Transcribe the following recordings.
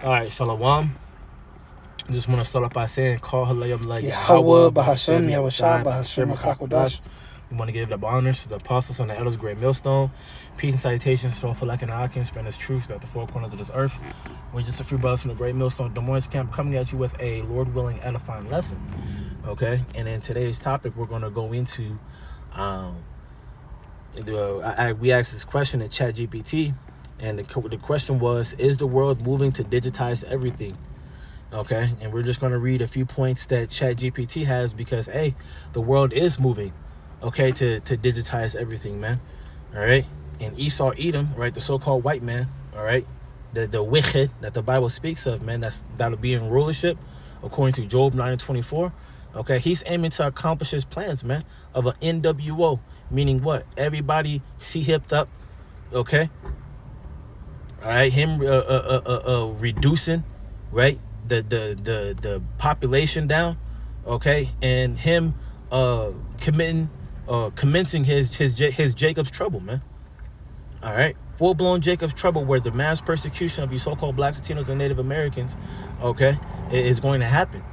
All right, Shalom. Just want to start off by saying, Call Halayim like Yahweh, Yahweh, Bahashem, Bahashem, Yahushua, Yahushai, Bahashem, Bahashem, Rakakwadash. Rakakwadash. We want to give the honors to the apostles and the elders, great millstone. Peace and salutations to all for like an eye can spread His truth throughout the four corners of this earth. We're just a few brothers from the great millstone Des Moines camp coming at you with a Lord willing edifying lesson. Okay, and in today's topic, we're going to go into we asked this question in ChatGPT, and the question was, is the world moving to digitize everything? Okay, and we're just going to read a few points that ChatGPT has because, hey, the world is moving, okay, to digitize everything, man. All right, and Esau, Edom, right, the so-called white man, all right, the wicked that the Bible speaks of, man, that'll be in rulership, according to Job 9:24. Okay, he's aiming to accomplish his plans, man, of an NWO, meaning what? Everybody hipped up, okay. All right, him reducing, right, the population down, okay, and him commencing his Jacob's trouble, man. All right, full-blown Jacob's trouble, where the mass persecution of these so-called blacks, Latinos, and Native Americans, okay, is going to happen.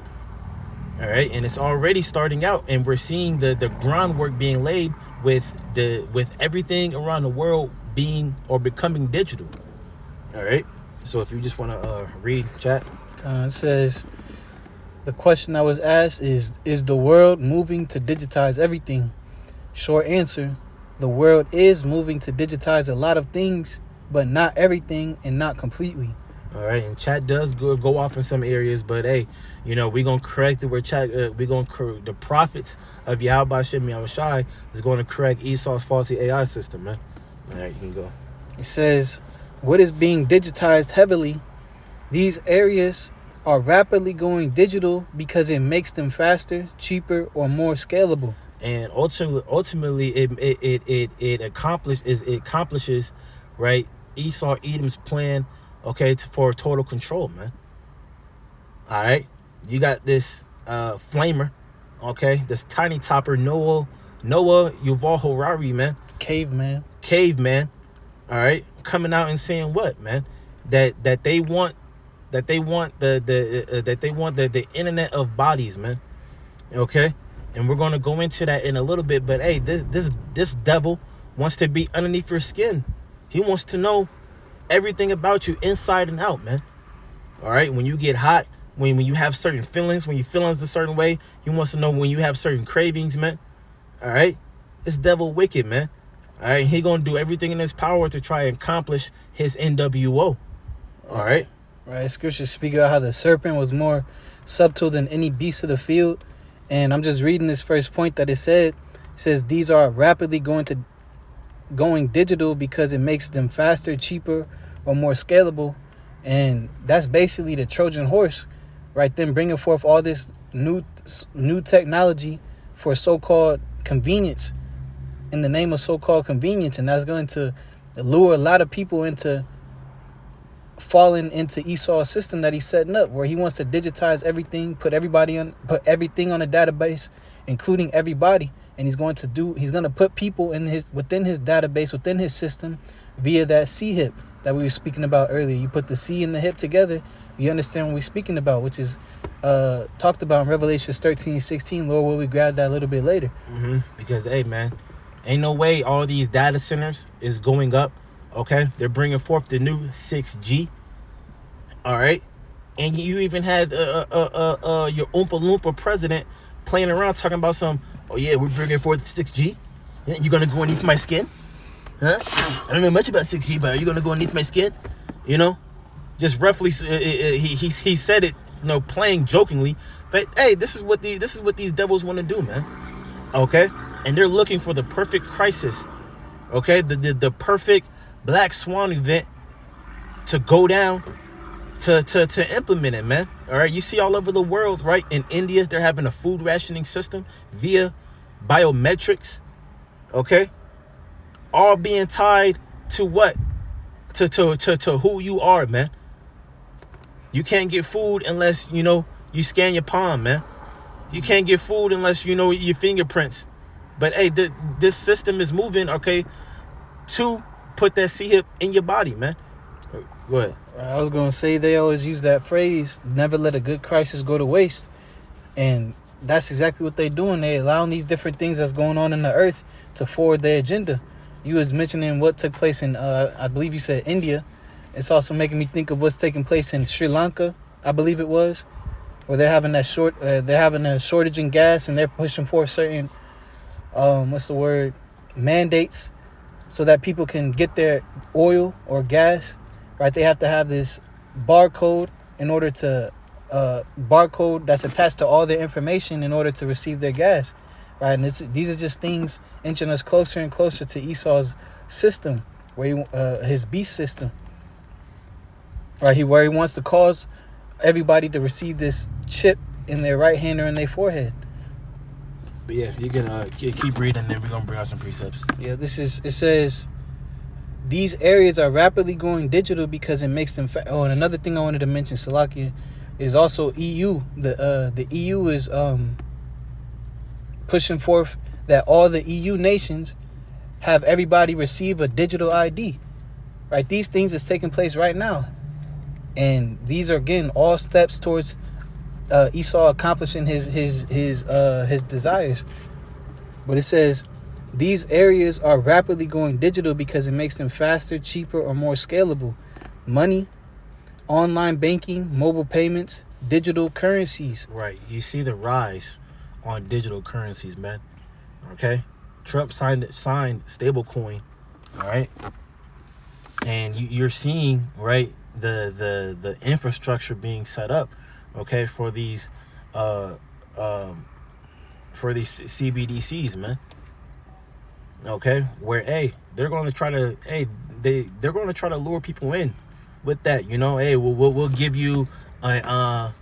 All right, and it's already starting out, and we're seeing the groundwork being laid with everything around the world being or becoming digital. All right, so if you just want to read chat. It says, the question that was asked is the world moving to digitize everything? Short answer, the world is moving to digitize a lot of things, but not everything and not completely. All right, and chat does go off in some areas, but hey, you know, we're going to correct it where chat, we're going to correct the prophets of Yahweh Bahashem Yahushai is going to correct Esau's faulty AI system, man. All right, you can go. It says, what is being digitized heavily? These areas are rapidly going digital because it makes them faster, cheaper, or more scalable. And ultimately, it accomplishes, right, Esau Edom's plan, okay, for total control, man. All right, you got this flamer, okay, this tiny topper Noah Yuval Harari, man, caveman, all right, coming out and saying what, man, that they want the internet of bodies, man. Okay, and we're gonna go into that in a little bit. But hey, this devil wants to be underneath your skin. He wants to know everything about you inside and out, man. All right, when you get hot, when you have certain feelings, when you feelings a certain way, he wants to know when you have certain cravings, man. All right, this devil wicked, man. All right, he gonna do everything in his power to try and accomplish his NWO. All right. Right, scriptures speak about how the serpent was more subtle than any beast of the field. And I'm just reading this first point that it says these are rapidly going digital because it makes them faster, cheaper, or more scalable. And that's basically the Trojan horse, right? Then bringing forth all this new technology for so-called convenience, in the name of so-called convenience. And that's going to lure a lot of people into falling into Esau's system that he's setting up, where he wants to digitize everything, put everything on a database, including everybody, and he's going to put people within his database, within his system, via that C hip that we were speaking about earlier. You put the C and the hip together, you understand what we're speaking about, which is talked about in Revelations 13:16. Lord, will we grab that a little bit later? Because hey, man, ain't no way all these data centers is going up. Okay, they're bringing forth the new 6G. All right, and you even had your Oompa Loompa president playing around talking about some. Oh yeah, we're bringing forth 6G. You gonna go underneath my skin? Huh? I don't know much about 6G, but are you gonna go underneath my skin? You know, just roughly. He said it, you know, playing jokingly. But hey, this is what these devils want to do, man. Okay, and they're looking for the perfect crisis. Okay, the perfect Black Swan event to go down to implement it, man. All right, you see all over the world, right? In India, they're having a food rationing system via biometrics. Okay, all being tied to what? To who you are, man. You can't get food unless you scan your palm, man. You can't get food unless your fingerprints. But hey, this system is moving, okay, to put that C-hip in your body, man. Go ahead. I was gonna say they always use that phrase, "Never let a good crisis go to waste," and that's exactly what they're doing. They allowing these different things that's going on in the earth to forward their agenda. You was mentioning what took place in, I believe you said India. It's also making me think of what's taking place in Sri Lanka. I believe it was, where they're having they're having a shortage in gas, and they're pushing for certain, what's the word, mandates, so that people can get their oil or gas. Right, they have to have this barcode in order to barcode that's attached to all their information in order to receive their gas. Right, and these are just things inching us closer and closer to Esau's system, where his beast system. Right, where he wants to cause everybody to receive this chip in their right hand or in their forehead. But yeah, you can keep reading, and then we're gonna bring out some precepts. Yeah, it says these areas are rapidly going digital because it makes them. And another thing I wanted to mention, Salakia, is also EU. The EU is pushing forth that all the EU nations have everybody receive a digital ID. Right, these things is taking place right now, and these are again all steps towards Esau accomplishing his desires. But it says these areas are rapidly going digital because it makes them faster, cheaper, or more scalable. Money, online banking, mobile payments, digital currencies. Right. You see the rise on digital currencies, man. Okay. Trump signed stablecoin. All right. And you're seeing, right, the infrastructure being set up, okay, for these CBDCs, man. Okay, where they're going to try to they're going to try to lure people in with that, you know. We'll give you a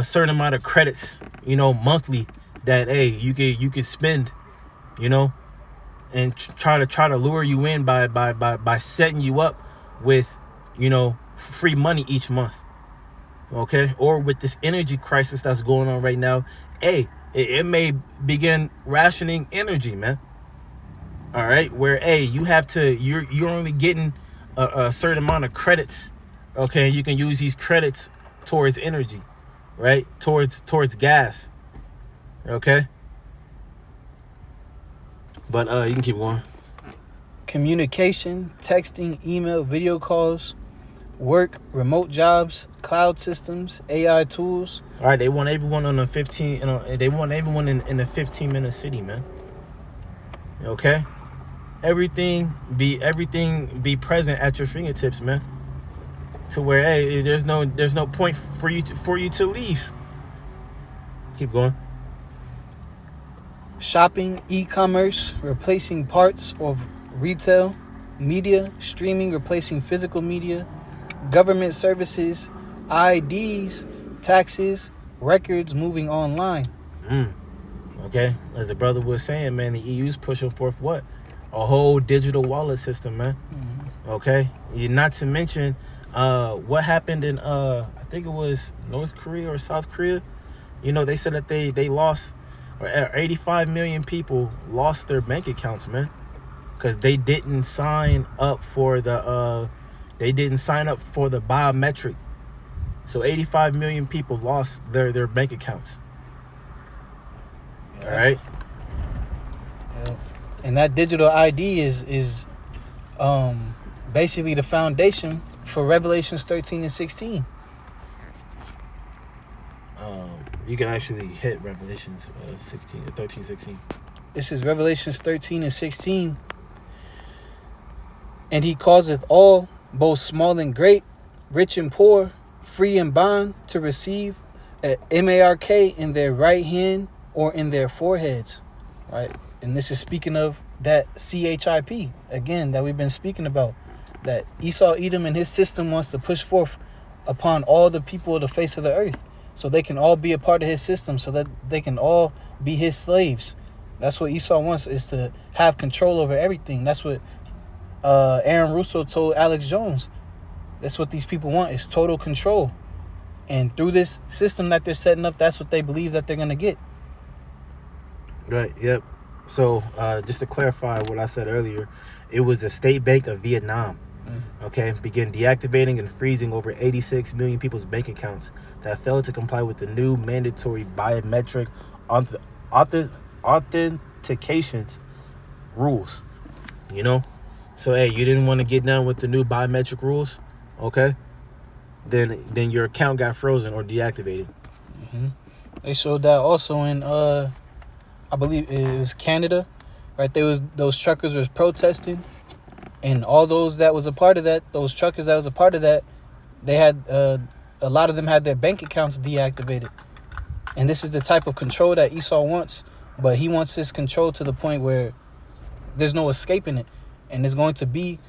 certain amount of credits, you know, monthly that you could spend, you know, and try to lure you in by setting you up with, you know, free money each month. Okay, or with this energy crisis that's going on right now, it may begin rationing energy, man. All right, where you're only getting a certain amount of credits, okay? You can use these credits towards energy, right? Towards gas, okay? But you can keep going. Communication, texting, email, video calls, work, remote jobs, cloud systems, AI tools. All right, they want everyone on the 15. You know, they want everyone in the 15-minute city, man. Okay. Everything be present at your fingertips, man. To where there's no point for you to leave. Keep going. Shopping, e-commerce, replacing parts of retail, media, streaming, replacing physical media, government services, IDs, taxes, records moving online. Okay, as the brother was saying, man, the EU's pushing forth what? A whole digital wallet system, man. Mm-hmm. Okay, not to mention what happened in I think it was North Korea or South Korea. You know, they said that they lost, or 85 million people lost their bank accounts, man, because they didn't sign up for the biometric. So 85 million people lost their bank accounts. Yeah. All right. Yeah. And that digital ID is basically the foundation for Revelations 13 and 16. You can actually hit Revelations 13, 16. This is Revelations 13 and 16. And he causeth all, both small and great, rich and poor, free and bond, to receive a mark in their right hand or in their foreheads. Right? And this is speaking of that CHIP, again, that we've been speaking about. That Esau Edom and his system wants to push forth upon all the people of the face of the earth, so they can all be a part of his system, so that they can all be his slaves. That's what Esau wants, is to have control over everything. That's what Aaron Russo told Alex Jones. That's what these people want, is total control. And through this system that they're setting up, that's what they believe that they're going to get. Right, yep. So just to clarify what I said earlier, it was the State Bank of Vietnam. okay, began deactivating and freezing over 86 million people's bank accounts that failed to comply with the new mandatory biometric auth- auth- authentications rules. You know, so hey, you didn't want to get down with the new biometric rules, okay? Then your account got frozen or deactivated. Mm-hmm. They showed that also in I believe it was Canada, right? There was those truckers was protesting, and all those that was a part of that, those truckers that was a part of that, they had a lot of them had their bank accounts deactivated, and this is the type of control that Esau wants, but he wants this control to the point where there's no escaping it, and it's going to be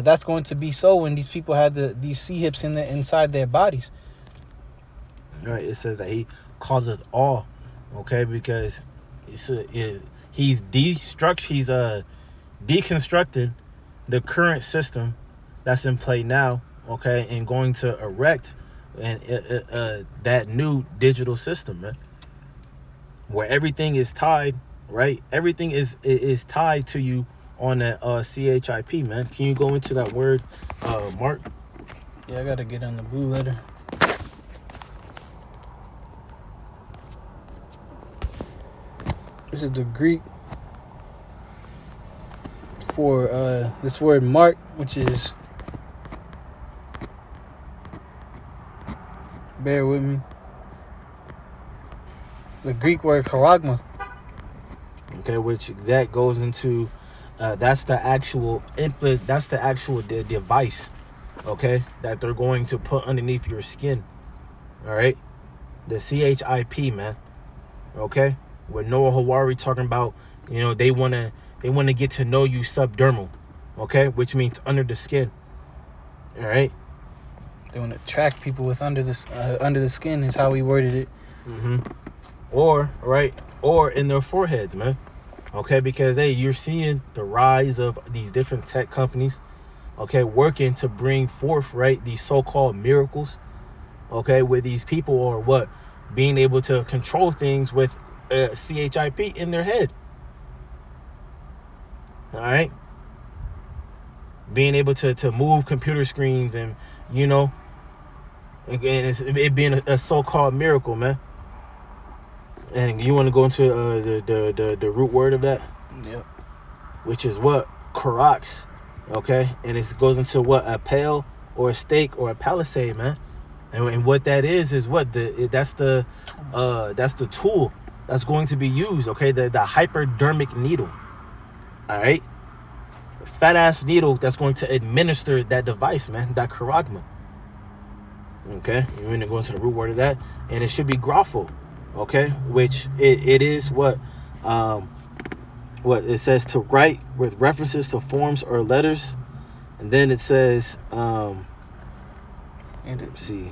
that's going to be so when these people had these C-hips inside their bodies. All right, it says that he causes all, okay, because he's deconstructing the current system that's in play now, okay, and going to erect and that new digital system, man, where everything is tied, right? Everything is tied to you on that CHIP, man. Can you go into that word, Mark? Yeah, I gotta get on the blue letter. This is the Greek for this word mark, which is, bear with me, the Greek word charagma. Okay, which that goes into that's the actual device, okay, that they're going to put underneath your skin. All right, the CHIP, man. Okay, with Noah Hawari talking about, you know, they wanna get to know you subdermal, okay, which means under the skin. All right, They want to track people with under the skin is how we worded it. mm-hmm. Or in their foreheads, man. Okay, because hey, you're seeing the rise of these different tech companies, okay, working to bring forth, right, these so-called miracles, okay, where these people are what, being able to control things with CHIP in their head. All right, being able to move computer screens, and you know, again, it being a so-called miracle, man. And you want to go into the root word of that? Yep. Which is what? Karax. Okay? And it goes into what? A pale or a stake or a palisade, man. And what that is what? That's the tool that's going to be used, okay? The hypodermic needle. All right? A fat ass needle that's going to administer that device, man. That charagma. Okay? You're going to go into the root word of that. And it should be grapho. Okay, which it is what it says, to write with references to forms or letters, and then it says And let's see,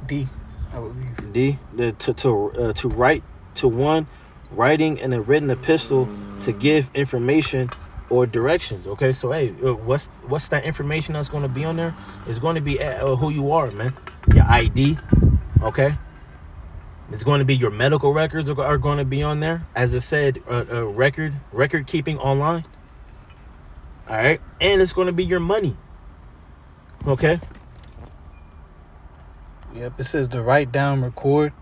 D, I believe. D, to write to one, writing in a written epistle to give information or directions. Okay, so hey, what's that information that's going to be on there? It's going to be who you are, man. Your ID, okay. It's going to be your medical records are going to be on there. As it said, record keeping online. All right. And it's going to be your money. Okay. Yep, it says to write down, record.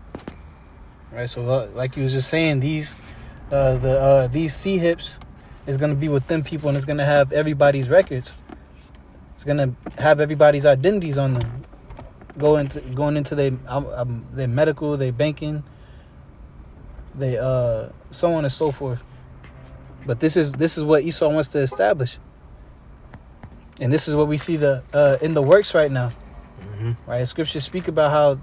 Right, so like you was just saying, these C-hips is going to be with them people, and it's going to have everybody's records. It's going to have everybody's identities on them. Going into their medical, their banking, they so on and so forth. But this is what Esau wants to establish, and this is what we see in the works right now. Mm-hmm. Right, scriptures speak about how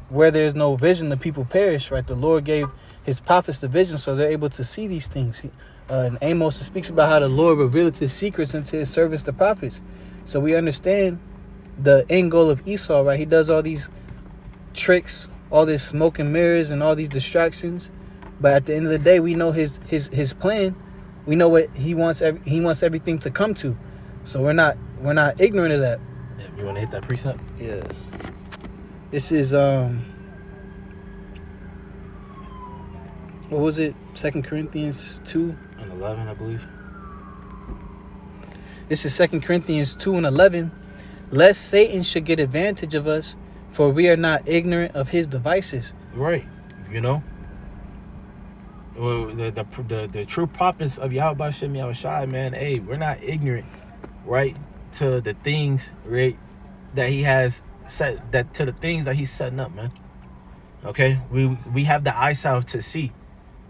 where there's no vision, the people perish. Right, the Lord gave His prophets the vision, so they're able to see these things. In Amos, it speaks about how the Lord revealed His secrets unto His servants, the prophets. So we understand the end goal of Esau, right? He does all these tricks, all this smoke and mirrors, and all these distractions. But at the end of the day, we know his plan. We know what he wants. He wants everything to come to. So we're not ignorant of that. Yeah, you want to hit that precept? Yeah. This is what was it? 2 Corinthians 2 and 11, I believe. This is 2 Corinthians 2:11. Lest Satan should get advantage of us, for we are not ignorant of his devices. Right. You know? Well, the true prophets of Yahweh Shem Yahushai, man, hey, we're not ignorant, right, to the things, right, that he has set, that to the things that he's setting up, man. Okay? We have the eyesight to see.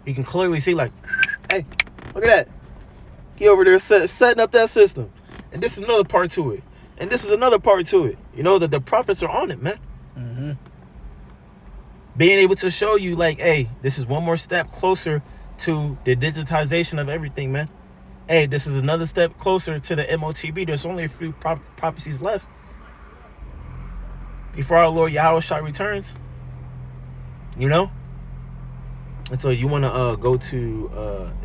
We can clearly see, like, hey, look at that. He over there setting up that system. And this is another part to it. And this is another part to it. You know, that the prophets are on it, man. Mm-hmm. Being able to show you, like, hey, this is one more step closer to the digitization of everything, man. Hey, this is another step closer to the MOTB. There's only a few prophecies left before our Lord Yahushua returns. You know? And so you want to go to,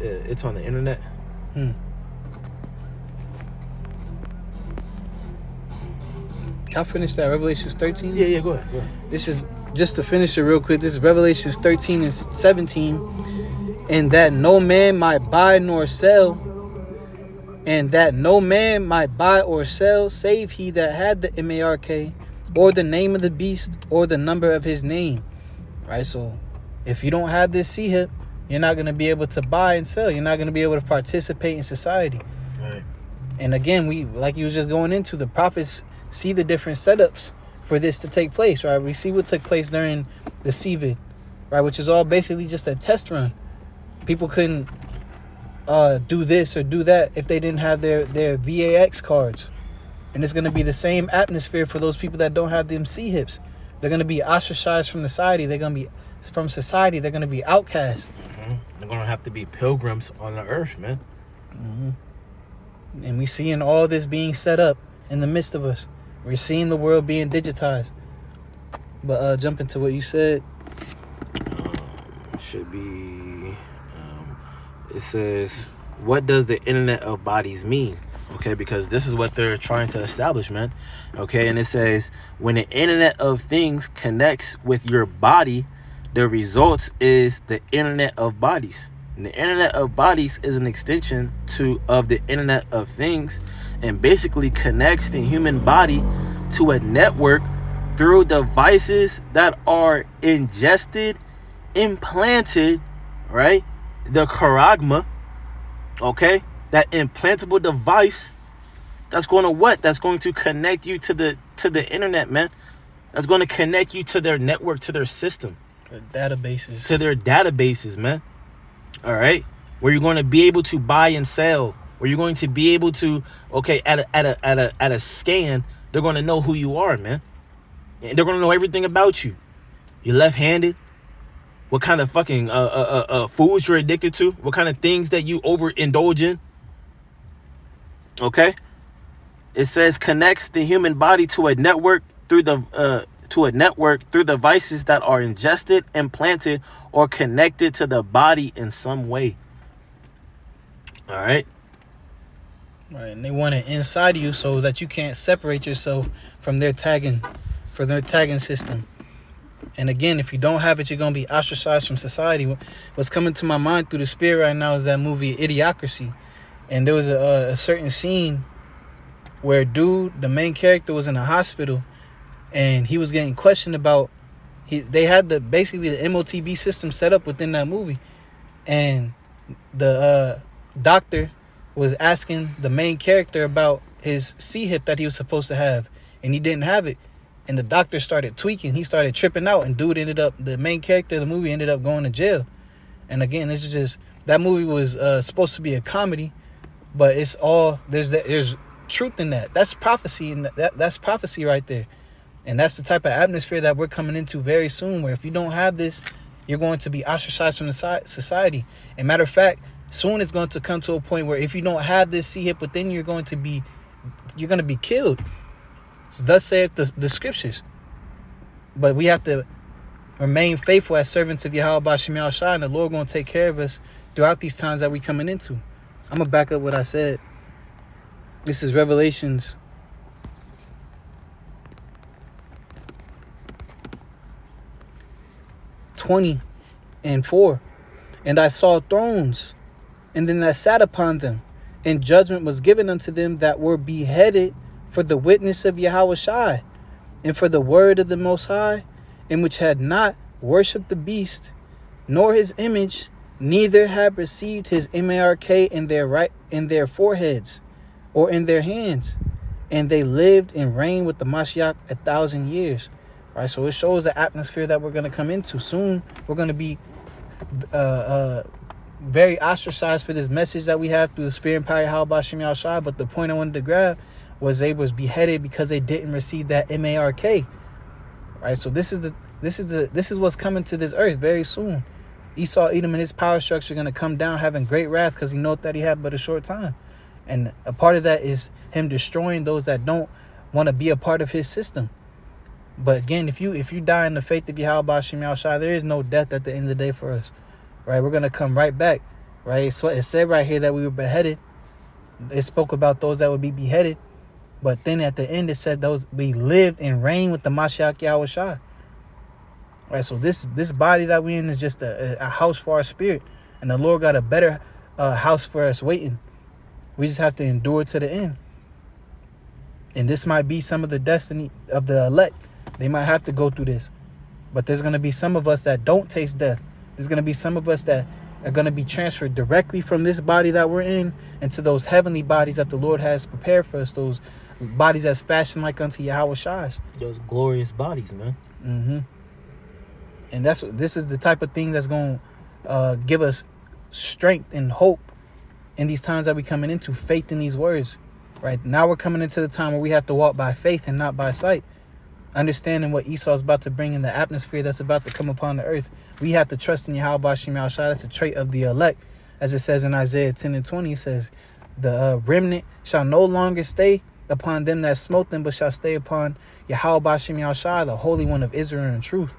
it's on the internet. Can I finish that? Revelations 13? Yeah, go ahead. This is, just to finish it real quick, this is Revelations 13 and 17. And that no man might buy nor sell, save he that had the MARK, or the name of the beast, or the number of his name. Right? So, if you don't have this CHIP, you're not going to be able to buy and sell. You're not going to be able to participate in society. Right. And again, we, like you was just going into, the prophets see the different setups for this to take place, right? We see what took place during the CVID, right? Which is all basically just a test run. People couldn't do this or do that if they didn't have their VAX cards. And it's going to be the same atmosphere for those people that don't have them CHIPs. They're going to be ostracized from society. They're going to be They're going to be outcast. Mm-hmm. They're going to have to be pilgrims on the earth, man. Mm-hmm. And we seeing all this being set up in the midst of us. We're seeing the world being digitized. But jump into what you said. Should be, it says, what does the Internet of Bodies mean? Okay, because this is what they're trying to establish, man. Okay, and it says, when the Internet of Things connects with your body, the result is the Internet of Bodies. And the Internet of Bodies is an extension of the Internet of Things, and basically connects the human body to a network through devices that are ingested, implanted, right? The charagma, okay? That implantable device that's going to what? That's going to connect you to the internet, man. That's going to connect you to their network, to their system. Their databases. To their databases, man. All right? Where you're going to be able to buy and sell. Where you're going to be able to, okay, at a scan, they're going to know who you are, man. And they're going to know everything about you. You're left-handed. What kind of fucking foods you're addicted to. What kind of things that you overindulge in. Okay? It says connects the human body to a network through devices that are ingested, implanted, or connected to the body in some way. All right? Right, and they want it inside of you so that you can't separate yourself from their tagging system. And again, if you don't have it, you're going to be ostracized from society. What's coming to my mind through the spirit right now is that movie Idiocracy. And there was a certain scene where the main character, was in a hospital, and he was getting questioned about, they had basically the MOTB system set up within that movie. And the doctor was asking the main character about his C-hip that he was supposed to have, and he didn't have it. And the doctor started tweaking. He started tripping out, and the main character of the movie ended up going to jail. And again, this is just, that movie was supposed to be a comedy, but it's all, there's truth in that. That's prophecy, and that's prophecy right there. And that's the type of atmosphere that we're coming into very soon, where if you don't have this, you're going to be ostracized from the society. And matter of fact, soon it's going to come to a point where if you don't have this C-hip within you, you're going to be killed. So thus saith the scriptures. But we have to remain faithful as servants of Yahweh B'Shem Yahushua, and the Lord going to take care of us throughout these times that we coming into. I'm going to back up what I said. This is Revelations 20:4. And I saw thrones, and them that sat upon them, And judgment was given unto them that were beheaded for the witness of Yahweh Shai, and for the word of the Most High, and which had not worshipped the beast, nor his image, neither had received his mark in their foreheads, or in their hands, and they lived and reigned with the Mashiach 1,000 years. Right, so it shows the atmosphere that we're going to come into soon. We're going to be very ostracized for this message that we have through the spirit and power of Yahweh Shem Yahshua. But the point I wanted to grab was they was beheaded because they didn't receive that mark. Right, so this is what's coming to this earth very soon. Esau, Edom, and his power structure are going to come down having great wrath because he knows that he had but a short time. And a part of that is him destroying those that don't want to be a part of his system. But again, if you die in the faith of Yahweh Shem Yahshua, there is no death at the end of the day for us. Right? We're going to come right back. Right? So it said right here that we were beheaded. It spoke about those that would be beheaded. But then at the end, it said those we lived and reigned with the Mashiach Yahweh Shai. Right? So this body that we're in is just a house for our spirit. And the Lord got a better house for us waiting. We just have to endure to the end. And this might be some of the destiny of the elect. They might have to go through this. But there's going to be some of us that don't taste death. There's going to be some of us that are going to be transferred directly from this body that we're in into those heavenly bodies that the Lord has prepared for us. Those bodies that's fashioned like unto Yahweh Shai's. Those glorious bodies, man. Mm-hmm. And this is the type of thing that's going to give us strength and hope in these times that we're coming into. Faith in these words. Right now we're coming into the time where we have to walk by faith and not by sight. Understanding what Esau is about to bring in the atmosphere that's about to come upon the earth. We have to trust in Yahweh Shem Yahshua. That's a trait of the elect. As it says in Isaiah 10 and 20, it says, the remnant shall no longer stay upon them that smote them, but shall stay upon Yahweh Shem Yahshua, the Holy One of Israel in truth.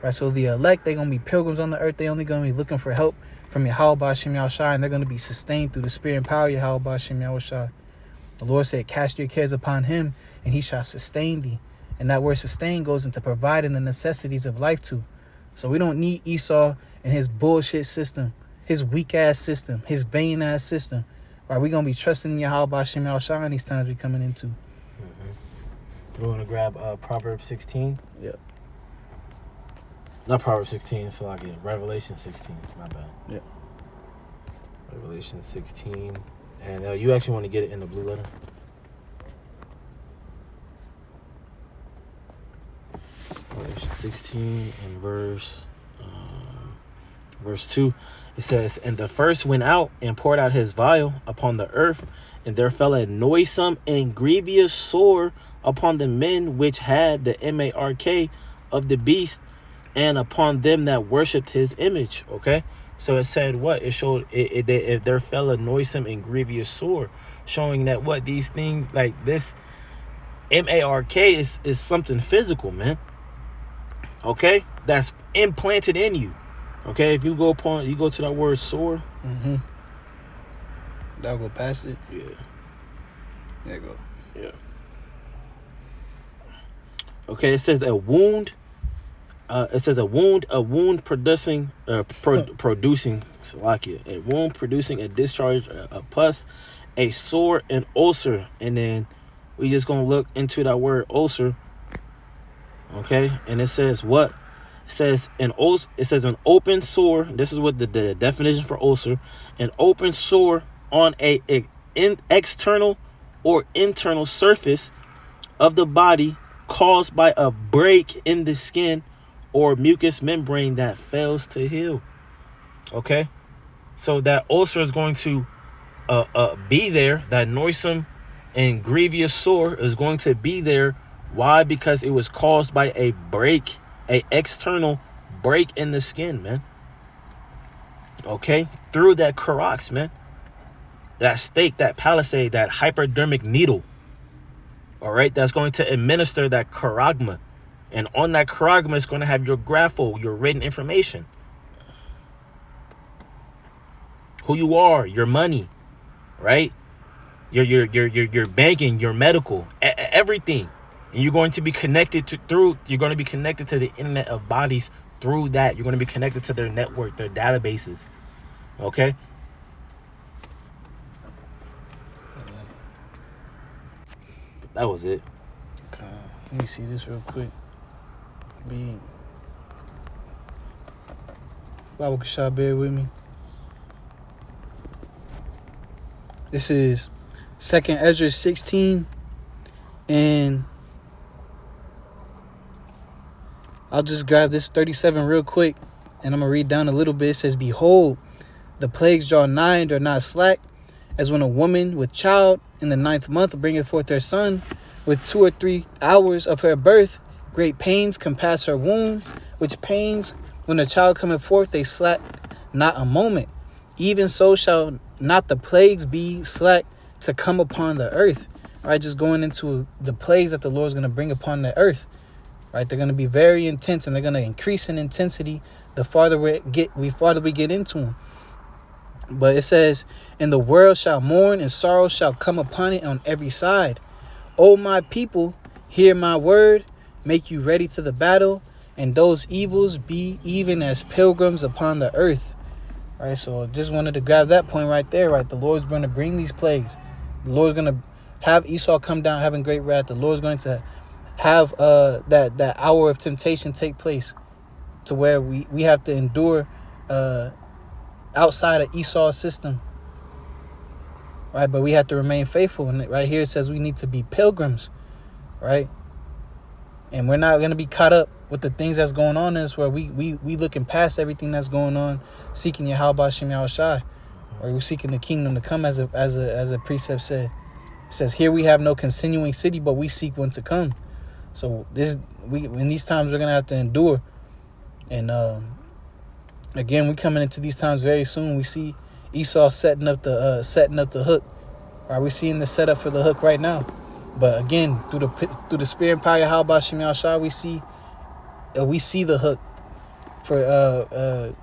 Right, so the elect, they're going to be pilgrims on the earth. They're only going to be looking for help from Yahweh Shem Yahshua, and they're going to be sustained through the spirit and power of Yahweh Shem Yahshua. The Lord said, cast your cares upon him, and he shall sustain thee. And that word sustain goes into providing the necessities of life too. So we don't need Esau and his bullshit system, his weak-ass system, his vain-ass system. Right, we're going to be trusting in Yahweh Shem Yahshua in these times we're coming into. Mm-hmm. You want to grab Proverbs 16? Yep. Not Proverbs 16, so I get Revelation 16. My bad. Yep. Revelation 16. And you actually want to get it in the blue letter? Revelation 16 and verse 2. It says, and the first went out and poured out his vial upon the earth, and there fell a noisome and grievous sore upon the men which had the mark of the beast, and upon them that worshipped his image. Okay, so it said what? It showed if there fell a noisome and grievous sore, showing that what these things like this mark is something physical, man. Okay, that's implanted in you. Okay, if you go to that word sore. Mm-hmm. That'll go past it. Yeah. There you go. Yeah. Okay, it says a wound. A wound producing Salakia, a wound producing a discharge, a pus, a sore, an ulcer, and then we just gonna look into that word ulcer. Okay, and it says what? It says an open sore. This is what the definition for ulcer: an open sore on an external or internal surface of the body caused by a break in the skin or mucous membrane that fails to heal. Okay, so that ulcer is going to be there. That noisome and grievous sore is going to be there. Why? Because it was caused by a break, a external break in the skin, man. Okay, through that Karax, man. That stake, that palisade, that hypodermic needle. All right, that's going to administer that charagma. And on that charagma, it's going to have your grapho, your written information. Who you are, your money, right? Your banking, your medical, everything. And you're going to be connected to the internet of bodies through that. You're going to be connected to their network, their databases. Okay? That was it. Okay. Let me see this real quick. Bible Kashab, bear with me. This is 2nd Ezra 16, and I'll just grab this 37 real quick, and I'm going to read down a little bit. It says, Behold, the plagues draw nigh and are not slack, as when a woman with child in the 9th month bringeth forth her son, with 2 or 3 hours of her birth, great pains compass her womb, which pains, when the child cometh forth, they slack not a moment. Even so shall not the plagues be slack to come upon the earth. All right, just going into the plagues that the Lord is going to bring upon the earth. Right, they're going to be very intense, and they're going to increase in intensity the farther we get into them. But it says, and the world shall mourn, and sorrow shall come upon it on every side. O my people, hear my word, make you ready to the battle, and those evils be even as pilgrims upon the earth. All right, so just wanted to grab that point right there. Right, the Lord's going to bring these plagues. The Lord's going to have Esau come down having great wrath. The Lord's going to have that hour of temptation take place, to where we have to endure outside of Esau's system. Right, but we have to remain faithful. And right here it says we need to be pilgrims, right? And we're not going to be caught up with the things that's going on in this world. We looking past everything that's going on, seeking Yahweh Shem Yahushai, or we're seeking the kingdom to come, as a precept said. It says, here we have no continuing city, but we seek one to come. So in these times we're gonna have to endure. And again, we coming into these times very soon. We see Esau setting up the hook. Right, we're seeing the setup for the hook right now. But again, through the spirit and power of Yahweh Shem Yahushua, we see the hook for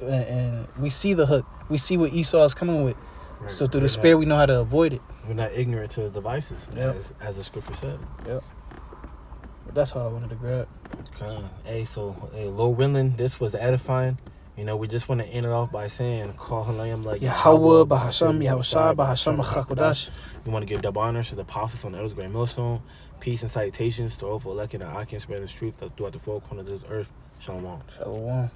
and we see the hook. We see what Esau is coming with. Right. So through the spirit, we know how to avoid it. We're not ignorant to his devices, yep. as the scripture said. Yep. But that's all I wanted to grab. Okay. Hey, Lord willing, this was edifying. You know, we just want to end it off by saying, call Halayim like Yahweh, Bahasham, Yahushua, Bahasham, Chakodash. We want to give double honors to the apostles on the elders' great millstone. Peace and salutations to all for electing and I can spread this truth throughout the four corners of this earth. Shalom. Shalom.